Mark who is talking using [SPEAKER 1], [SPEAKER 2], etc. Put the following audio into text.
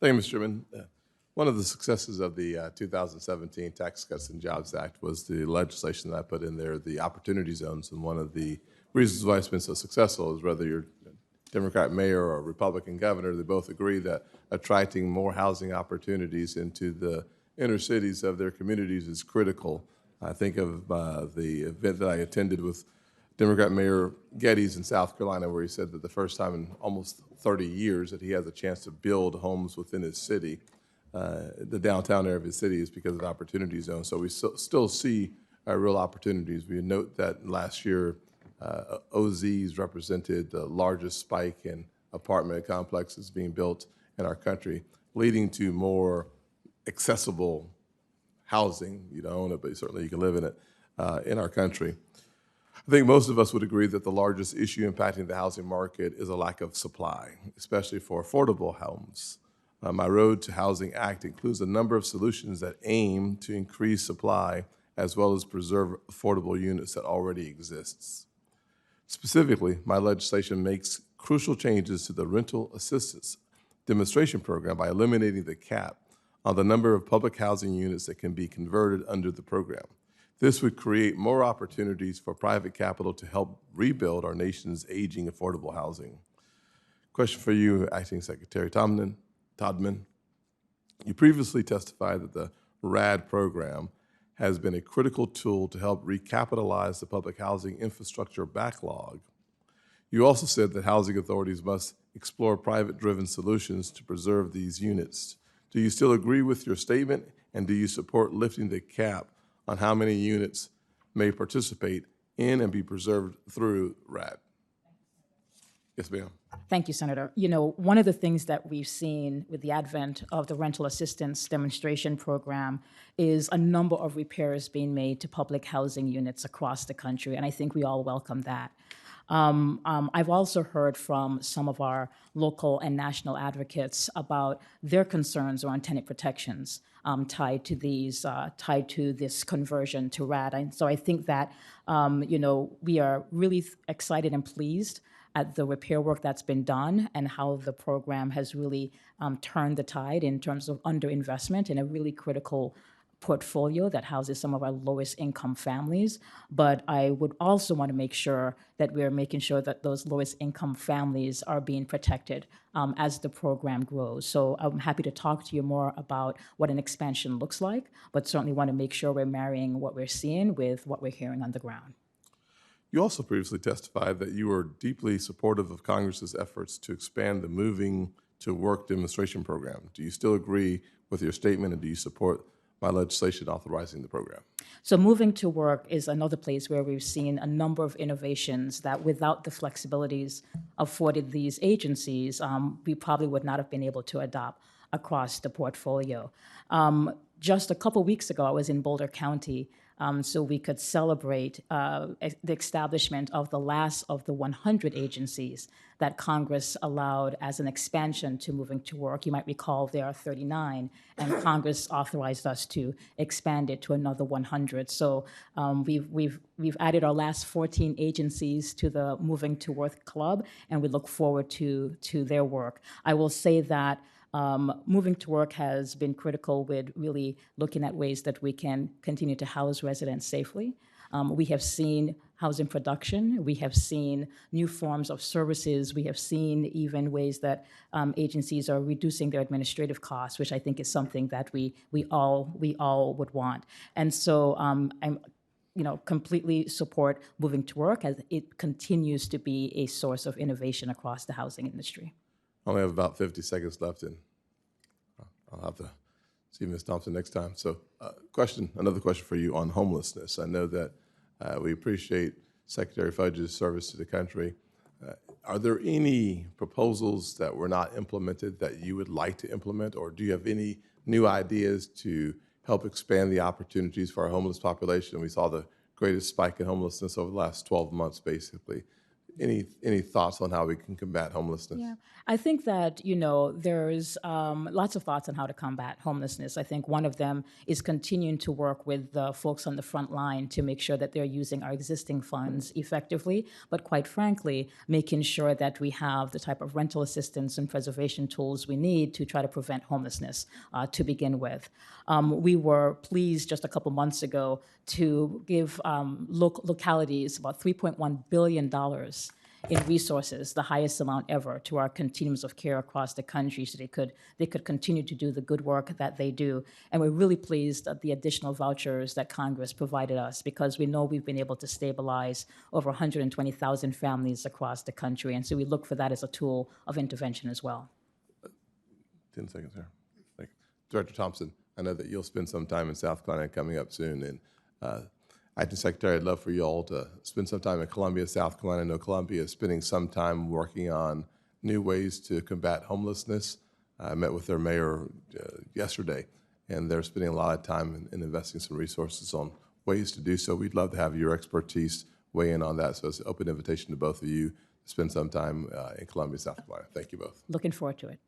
[SPEAKER 1] Thank you, Mr. Chairman. One of the successes of the 2017 Tax Cuts and Jobs Act was the legislation that I put in there, the opportunity zones. And one of the reasons why it's been so successful is whether you're a Democrat mayor or a Republican governor, they both agree that attracting more housing opportunities into the inner cities of their communities is critical. I think of the event that I attended with Democrat Mayor Geddes in South Carolina, where he said that the first time in almost 30 years that he has a chance to build homes within his city, the downtown area of his city, is because of the opportunity zone. So we still see real opportunities. We note that last year, OZs represented the largest spike in apartment complexes being built in our country, leading to more accessible housing. You don't own it, but certainly you can live in it in our country. I think most of us would agree that the largest issue impacting the housing market is a lack of supply, especially for affordable homes. My Road to Housing Act includes a number of solutions that aim to increase supply as well as preserve affordable units that already exists. Specifically, my legislation makes crucial changes to the rental assistance demonstration program by eliminating the cap on the number of public housing units that can be converted under the program. This would create more opportunities for private capital to help rebuild our nation's aging affordable housing. Question for you, Acting Secretary Todman. You previously testified that the RAD program has been a critical tool to help recapitalize the public housing infrastructure backlog. You also said that housing authorities must explore private-driven solutions to preserve these units. Do you still agree with your statement, and do you support lifting the cap on how many units may participate in and be preserved through RAD? Yes, ma'am.
[SPEAKER 2] Thank you, Senator. You know, one of the things that we've seen with the advent of the rental assistance demonstration program is a number of repairs being made to public housing units across the country, and I think we all welcome that. I've also heard from some of our local and national advocates about their concerns around tenant protections tied to this conversion to RAD. And so I think that we are really excited and pleased at the repair work that's been done and how the program has really turned the tide in terms of underinvestment in a really critical portfolio that houses some of our lowest income families. But I would also want to make sure that we're making sure that those lowest income families are being protected as the program grows. So I'm happy to talk to you more about what an expansion looks like, but certainly want to make sure we're marrying what we're seeing with what we're hearing on the ground.
[SPEAKER 1] You also previously testified that you were deeply supportive of Congress's efforts to expand the Moving to Work demonstration program. Do you still agree with your statement, and do you support my legislation authorizing the program?
[SPEAKER 2] So Moving to Work is another place where we've seen a number of innovations that without the flexibilities afforded these agencies, we probably would not have been able to adopt across the portfolio. Just a couple weeks ago, I was in Boulder County, so we could celebrate the establishment of the last of the 100 agencies that Congress allowed as an expansion to Moving to Work. You might recall there are 39, and Congress authorized us to expand it to another 100. So we've added our last 14 agencies to the Moving to Work Club, and we look forward to their work. I will say that Moving to Work has been critical with really looking at ways that we can continue to house residents safely. We have seen housing production. We have seen new forms of services. We have seen even ways that agencies are reducing their administrative costs, which I think is something that we all would want. And so I'm completely support Moving to Work as it continues to be a source of innovation across the housing industry.
[SPEAKER 1] I only have about 50 seconds left, and I'll have to see Ms. Thompson next time. So another question for you on homelessness. I know that we appreciate Secretary Fudge's service to the country. Are there any proposals that were not implemented that you would like to implement, or do you have any new ideas to help expand the opportunities for our homeless population? We saw the greatest spike in homelessness over the last 12 months, basically. Any thoughts on how we can combat homelessness?
[SPEAKER 2] Yeah, I think that, there's lots of thoughts on how to combat homelessness. I think one of them is continuing to work with the folks on the front line to make sure that they're using our existing funds effectively, but quite frankly, making sure that we have the type of rental assistance and preservation tools we need to try to prevent homelessness to begin with. We were pleased just a couple months ago to give localities about $3.1 billion in resources, the highest amount ever, to our continuums of care across the country, so they could continue to do the good work that they do. And we're really pleased at the additional vouchers that Congress provided us, because we know we've been able to stabilize over 120,000 families across the country. And so we look for that as a tool of intervention as well.
[SPEAKER 1] 10 seconds here. Thank you. Director Thompson, I know that you'll spend some time in South Carolina coming up soon, and Acting Secretary, I'd love for you all to spend some time in Columbia, South Carolina. I know Columbia is spending some time working on new ways to combat homelessness. I met with their mayor yesterday, and they're spending a lot of time in investing some resources on ways to do so. We'd love to have your expertise weigh in on that. So it's an open invitation to both of you to spend some time in Columbia, South Carolina. Thank you both.
[SPEAKER 2] Looking forward to it.